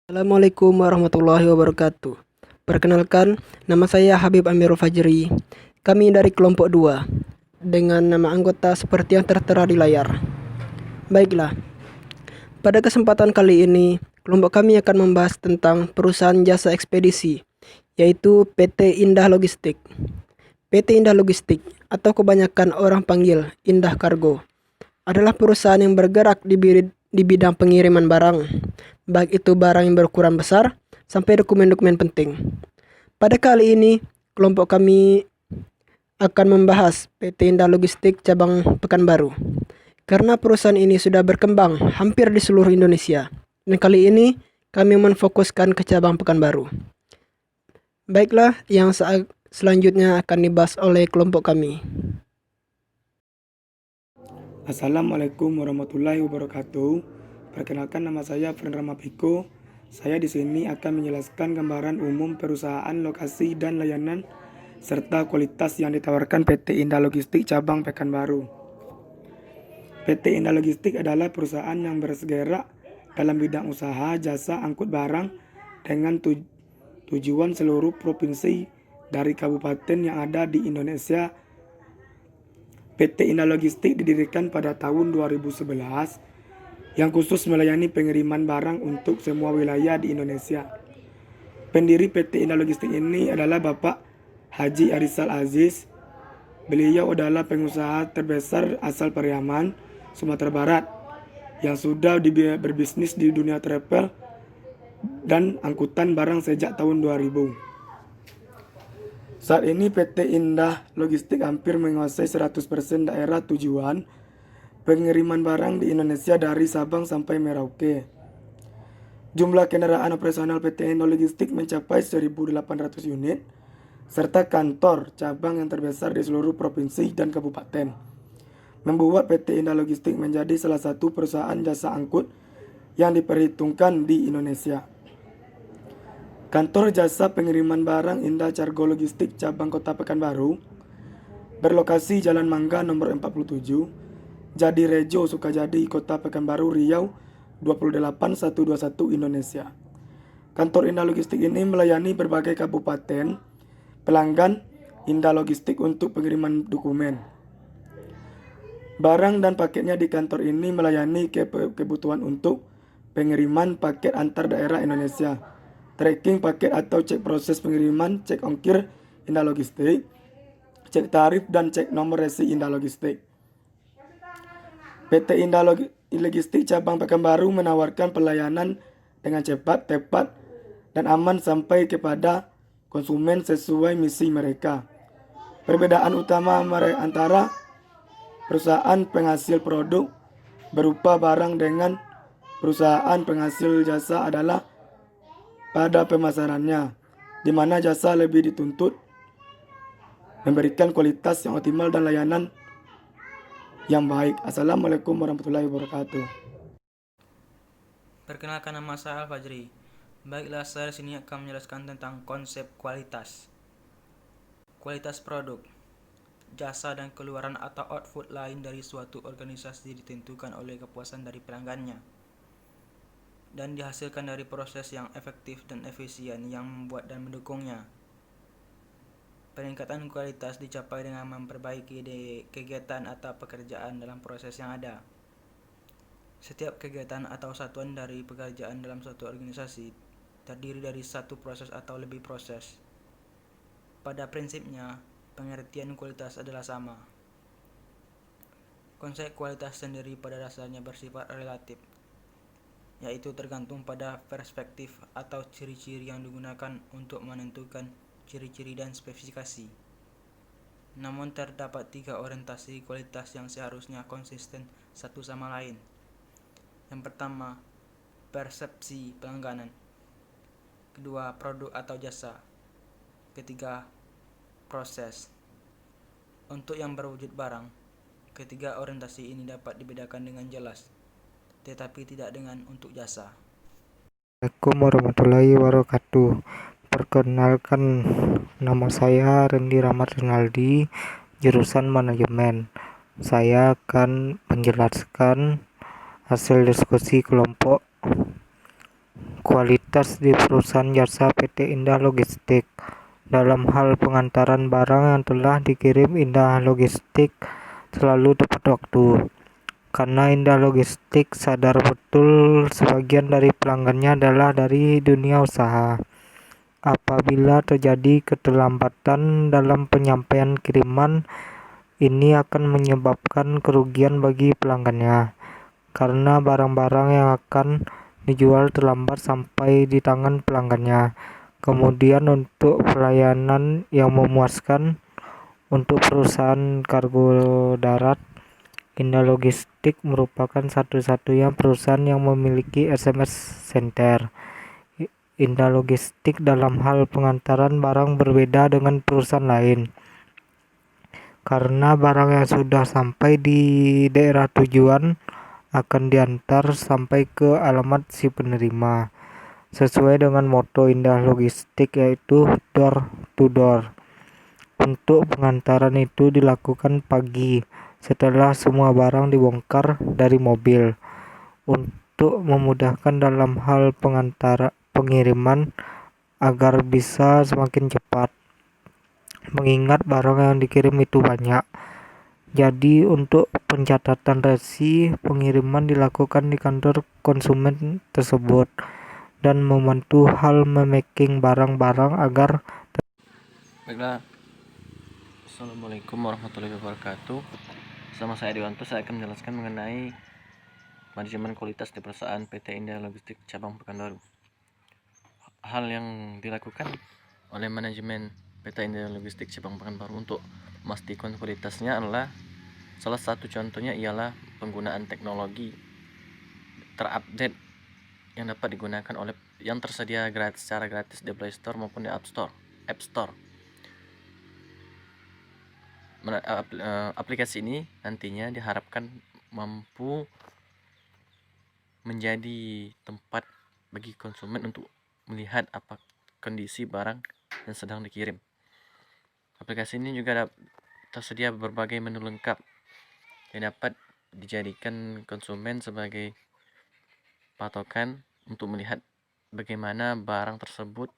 Assalamualaikum warahmatullahi wabarakatuh. Perkenalkan, nama saya Habib Amirul Fajri. Kami dari kelompok 2 dengan nama anggota seperti yang tertera di layar. Baiklah, pada kesempatan kali ini, kelompok kami akan membahas tentang perusahaan jasa ekspedisi, yaitu PT Indah Logistik. PT Indah Logistik, atau kebanyakan orang panggil Indah Kargo, adalah perusahaan yang bergerak di bidang pengiriman barang, baik itu barang yang berukuran besar sampai dokumen-dokumen penting. Pada kali ini, kelompok kami akan membahas PT Indah Logistik cabang Pekanbaru, karena perusahaan ini sudah berkembang hampir di seluruh Indonesia, dan kali ini kami menfokuskan ke cabang Pekanbaru. Baiklah, yang selanjutnya akan dibahas oleh kelompok kami. Assalamualaikum warahmatullahi wabarakatuh. Perkenalkan, nama saya Fren Ramapiko. Saya di sini akan menjelaskan gambaran umum perusahaan, lokasi dan layanan serta kualitas yang ditawarkan PT Indah Logistik cabang Pekanbaru. PT Indah Logistik adalah perusahaan yang bergerak dalam bidang usaha jasa angkut barang dengan tujuan seluruh provinsi dari kabupaten yang ada di Indonesia. PT Indah Logistik didirikan pada tahun 2011 yang khusus melayani pengiriman barang untuk semua wilayah di Indonesia. Pendiri PT Indah Logistik ini adalah Bapak Haji Arizal Aziz. Beliau adalah pengusaha terbesar asal Pariaman, Sumatera Barat, yang sudah berbisnis di dunia travel dan angkutan barang sejak tahun 2000. Saat ini PT Indah Logistik hampir menguasai 100% daerah tujuan pengiriman barang di Indonesia dari Sabang sampai Merauke. Jumlah kendaraan operasional PT Indah Logistik mencapai 1.800 unit, serta kantor cabang yang terbesar di seluruh provinsi dan kabupaten, membuat PT Indah Logistik menjadi salah satu perusahaan jasa angkut yang diperhitungkan di Indonesia. Kantor jasa pengiriman barang Indah Cargo Logistik cabang Kota Pekanbaru berlokasi Jalan Mangga nomor 47, Jadi Rejo, Sukajadi, Kota Pekanbaru, Riau 28121 Indonesia. Kantor Indah Logistik ini melayani berbagai kabupaten pelanggan Indah Logistik untuk pengiriman dokumen. Barang dan paketnya di kantor ini melayani kebutuhan untuk pengiriman paket antar daerah Indonesia, tracking paket atau cek proses pengiriman, cek ongkir Indah Logistik, cek tarif dan cek nomor resi Indah Logistik. PT Indah Logistik cabang Pekanbaru menawarkan pelayanan dengan cepat, tepat, dan aman sampai kepada konsumen sesuai misi mereka. Perbedaan utama antara perusahaan penghasil produk berupa barang dengan perusahaan penghasil jasa adalah pada pemasarannya, di mana jasa lebih dituntut memberikan kualitas yang optimal dan layanan yang baik. Assalamualaikum warahmatullahi wabarakatuh. Perkenalkan, nama saya Al-Fajri. Baiklah, saya di sini akan menjelaskan tentang konsep kualitas. Kualitas produk, jasa dan keluaran atau output lain dari suatu organisasi ditentukan oleh kepuasan dari pelanggannya dan dihasilkan dari proses yang efektif dan efisien yang membuat dan mendukungnya. Peningkatan kualitas dicapai dengan memperbaiki kegiatan atau pekerjaan dalam proses yang ada. Setiap kegiatan atau satuan dari pekerjaan dalam suatu organisasi terdiri dari satu proses atau lebih proses. Pada prinsipnya, pengertian kualitas adalah sama. Konsep kualitas sendiri pada dasarnya bersifat relatif, yaitu tergantung pada perspektif atau ciri-ciri yang digunakan untuk menentukan ciri-ciri dan spesifikasi. Namun terdapat 3 orientasi kualitas yang seharusnya konsisten satu sama lain. Yang pertama, persepsi pelanggan. Kedua, produk atau jasa. Ketiga, proses. Untuk yang berwujud barang, ketiga orientasi ini dapat dibedakan dengan jelas, tetapi tidak dengan untuk jasa. Assalamualaikum warahmatullahi wabarakatuh. Perkenalkan, nama saya Rendi Rahmat Rinaldi, jurusan manajemen. Saya akan menjelaskan hasil diskusi kelompok kualitas di perusahaan jasa PT Indah Logistik dalam hal pengantaran barang yang telah dikirim. Indah Logistik selalu tepat waktu, karena Indah Logistik sadar betul sebagian dari pelanggannya adalah dari dunia usaha. Apabila terjadi keterlambatan dalam penyampaian kiriman, ini akan menyebabkan kerugian bagi pelanggannya, karena barang-barang yang akan dijual terlambat sampai di tangan pelanggannya. Kemudian untuk pelayanan yang memuaskan untuk perusahaan kargo darat, Indah Logistik merupakan satu-satunya perusahaan yang memiliki SMS Center. Indah Logistik dalam hal pengantaran barang berbeda dengan perusahaan lain, karena barang yang sudah sampai di daerah tujuan akan diantar sampai ke alamat si penerima, sesuai dengan moto Indah Logistik, yaitu door to door. Untuk pengantaran itu dilakukan pagi setelah semua barang dibongkar dari mobil, untuk memudahkan dalam hal pengiriman agar bisa semakin cepat, mengingat barang yang dikirim itu banyak. Jadi untuk pencatatan resi pengiriman dilakukan di kantor konsumen tersebut, dan membantu hal memaking barang-barang agar Baiklah, Assalamualaikum warahmatullahi wabarakatuh. Bersama saya Dewanto, saya akan menjelaskan mengenai manajemen kualitas di perusahaan PT Indah Logistik cabang Pekanbaru. Hal yang dilakukan oleh manajemen PT Indah Logistik cabang Pekanbaru untuk memastikan kualitasnya adalah, salah satu contohnya ialah penggunaan teknologi terupdate yang dapat digunakan oleh yang tersedia secara gratis di Play Store maupun di App Store. Aplikasi ini nantinya diharapkan mampu menjadi tempat bagi konsumen untuk melihat apa kondisi barang yang sedang dikirim. Aplikasi ini juga tersedia berbagai menu lengkap yang dapat dijadikan konsumen sebagai patokan untuk melihat bagaimana barang tersebut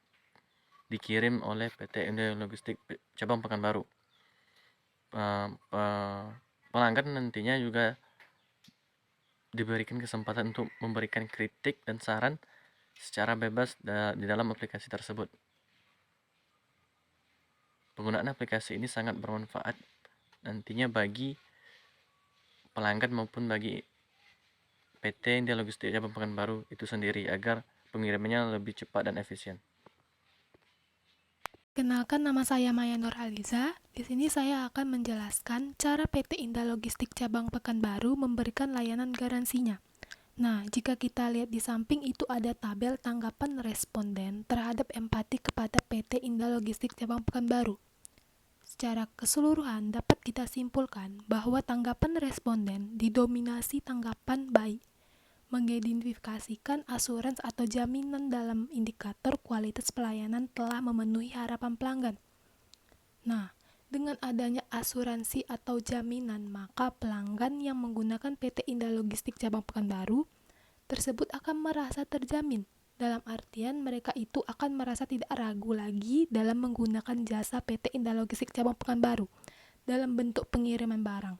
dikirim oleh PT Indah Logistik cabang Pekanbaru. Pelanggan nantinya juga diberikan kesempatan untuk memberikan kritik dan saran secara bebas di dalam aplikasi tersebut. Penggunaan aplikasi ini sangat bermanfaat nantinya bagi pelanggan maupun bagi PT Indah Logistik cabang Pekanbaru itu sendiri, agar pengirimannya lebih cepat dan efisien. Kenalkan, nama saya Maya Nur Aliza. Di sini saya akan menjelaskan cara PT Indah Logistik cabang Pekanbaru memberikan layanan garansinya. Nah, jika kita lihat di samping itu ada tabel tanggapan responden terhadap empati kepada PT Indah Logistik cabang Pekanbaru. Secara keseluruhan dapat kita simpulkan bahwa tanggapan responden didominasi tanggapan baik, mengidentifikasikan asuransi atau jaminan dalam indikator kualitas pelayanan telah memenuhi harapan pelanggan. Nah, dengan adanya asuransi atau jaminan, maka pelanggan yang menggunakan PT Indah Logistik cabang Pekanbaru tersebut akan merasa terjamin. Dalam artian mereka itu akan merasa tidak ragu lagi dalam menggunakan jasa PT Indah Logistik cabang Pekanbaru dalam bentuk pengiriman barang.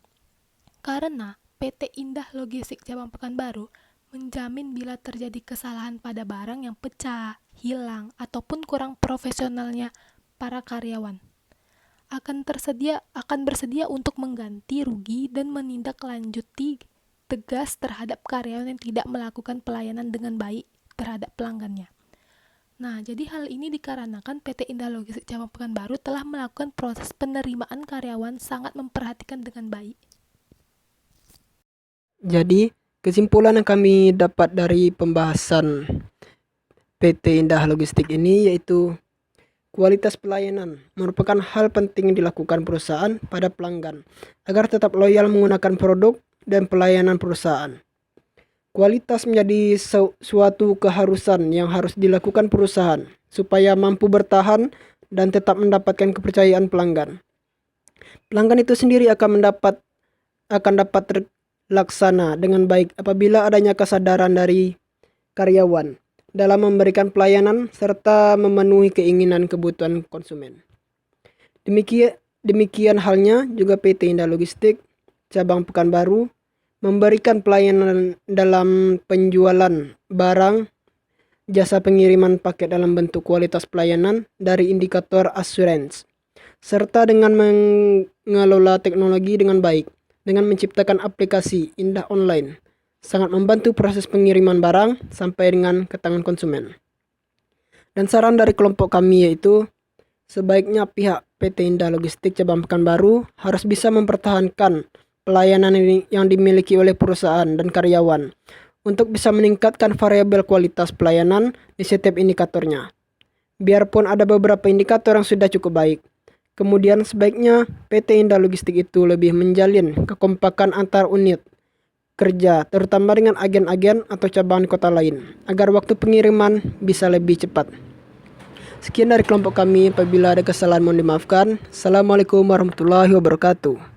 Karena PT Indah Logistik cabang Pekanbaru menjamin bila terjadi kesalahan pada barang yang pecah, hilang, ataupun kurang profesionalnya para karyawan, akan bersedia untuk mengganti rugi dan menindaklanjuti tegas terhadap karyawan yang tidak melakukan pelayanan dengan baik terhadap pelanggannya. Nah, jadi hal ini dikarenakan PT Indah Logistik cabang Pekanbaru telah melakukan proses penerimaan karyawan sangat memperhatikan dengan baik. Jadi, kesimpulan yang kami dapat dari pembahasan PT Indah Logistik ini yaitu kualitas pelayanan merupakan hal penting yang dilakukan perusahaan pada pelanggan agar tetap loyal menggunakan produk dan pelayanan perusahaan. Kualitas menjadi suatu keharusan yang harus dilakukan perusahaan supaya mampu bertahan dan tetap mendapatkan kepercayaan pelanggan. Pelanggan itu sendiri akan dapat terlaksana dengan baik apabila adanya kesadaran dari karyawan dalam memberikan pelayanan serta memenuhi keinginan kebutuhan konsumen. Demikian halnya juga PT Indah Logistik cabang Pekanbaru memberikan pelayanan dalam penjualan barang, jasa pengiriman paket dalam bentuk kualitas pelayanan dari indikator assurance, serta dengan mengelola teknologi dengan baik, dengan menciptakan aplikasi Indah Online, sangat membantu proses pengiriman barang sampai dengan ke tangan konsumen. Dan saran dari kelompok kami yaitu, sebaiknya pihak PT Indah Logistik cabang Pekanbaru harus bisa mempertahankan pelayanan yang dimiliki oleh perusahaan dan karyawan untuk bisa meningkatkan variabel kualitas pelayanan di setiap indikatornya. Biarpun ada beberapa indikator yang sudah cukup baik, kemudian sebaiknya PT Indah Logistik itu lebih menjalin kekompakan antar unit kerja, terutama dengan agen-agen atau cabang di kota lain, agar waktu pengiriman bisa lebih cepat. Sekian dari kelompok kami, apabila ada kesalahan mohon dimaafkan. Assalamualaikum warahmatullahi wabarakatuh.